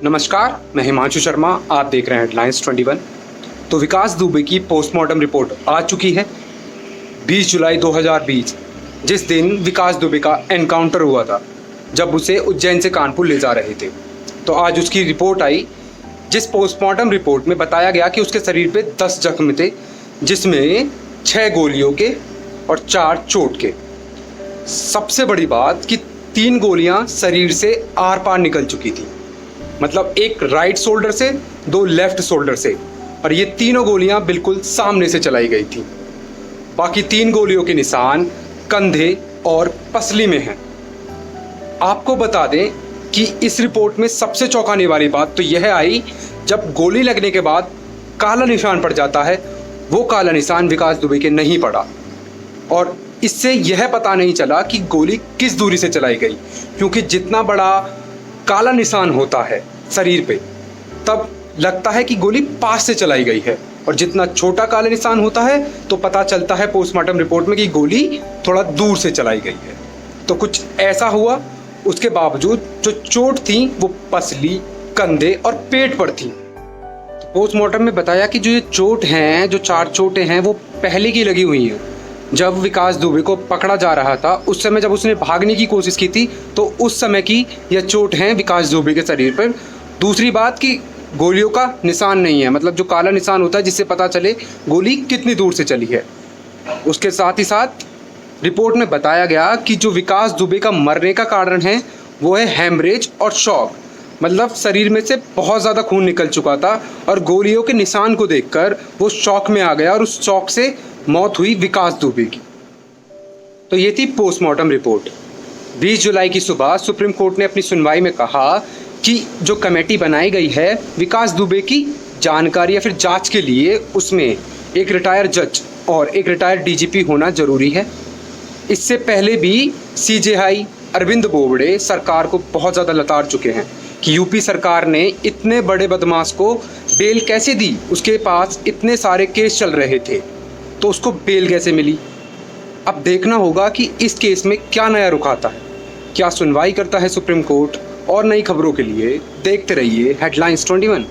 नमस्कार, मैं हिमांशु शर्मा। आप देख रहे हैं हेडलाइंस 21। तो विकास दुबे की पोस्टमार्टम रिपोर्ट आ चुकी है 20 जुलाई 2020, जिस दिन विकास दुबे का एनकाउंटर हुआ था जब उसे उज्जैन से कानपुर ले जा रहे थे। तो आज उसकी रिपोर्ट आई, जिस पोस्टमार्टम रिपोर्ट में बताया गया कि उसके शरीर पे 10 जख्म थे, जिसमें 6 गोलियों के और 4 चोट के। सबसे बड़ी बात कि 3 गोलियां शरीर से आर पार निकल चुकी थी, मतलब एक राइट शोल्डर से, 2 लेफ्ट शोल्डर से, और ये तीनों गोलियां बिल्कुल सामने से चलाई गई थी। बाकी 3 गोलियों के निशान कंधे और पसली में हैं। आपको बता दें कि इस रिपोर्ट में सबसे चौंकाने वाली बात तो यह आई जब गोली लगने के बाद काला निशान पड़ जाता है, वो काला निशान विकास दुबे के नहीं पड़ा। और इससे यह पता नहीं चला कि गोली किस दूरी से चलाई गई, क्योंकि जितना बड़ा काला निशान होता है शरीर पे तब लगता है कि गोली पास से चलाई गई है, और जितना छोटा काला निशान होता है तो पता चलता है पोस्टमार्टम रिपोर्ट में कि गोली थोड़ा दूर से चलाई गई है। तो कुछ ऐसा हुआ। उसके बावजूद जो चोट थी वो पसली, कंधे और पेट पर थी। पोस्टमार्टम में बताया कि जो ये चोट हैं, जो 4 चोटें हैं, वो पहले की लगी हुई हैं। जब विकास दुबे को पकड़ा जा रहा था उस समय जब उसने भागने की कोशिश की थी, तो उस समय की यह चोट है विकास दुबे के शरीर पर। दूसरी बात कि गोलियों का निशान नहीं है, मतलब जो काला निशान होता है जिससे पता चले गोली कितनी दूर से चली है। उसके साथ ही साथ रिपोर्ट में बताया गया कि जो विकास दुबे का मरने का कारण है वो है हैमरेज और शॉक, मतलब शरीर में से बहुत ज़्यादा खून निकल चुका था और गोलियों के निशान को देखकर वो शॉक में आ गया और उस शॉक से मौत हुई विकास दुबे की। तो ये थी पोस्टमार्टम रिपोर्ट। 20 जुलाई की सुबह सुप्रीम कोर्ट ने अपनी सुनवाई में कहा कि जो कमेटी बनाई गई है विकास दुबे की जानकारी या फिर जांच के लिए, उसमें एक रिटायर्ड जज और एक रिटायर्ड डीजीपी होना ज़रूरी है। इससे पहले भी सीजेआई अरविंद बोबड़े सरकार को बहुत ज़्यादा लताड़ चुके हैं कि यूपी सरकार ने इतने बड़े बदमाश को बेल कैसे दी, उसके पास इतने सारे केस चल रहे थे तो उसको बेल कैसे मिली। अब देखना होगा कि इस केस में क्या नया रुख आता है, क्या सुनवाई करता है सुप्रीम कोर्ट। और नई खबरों के लिए देखते रहिए हेडलाइंस 21।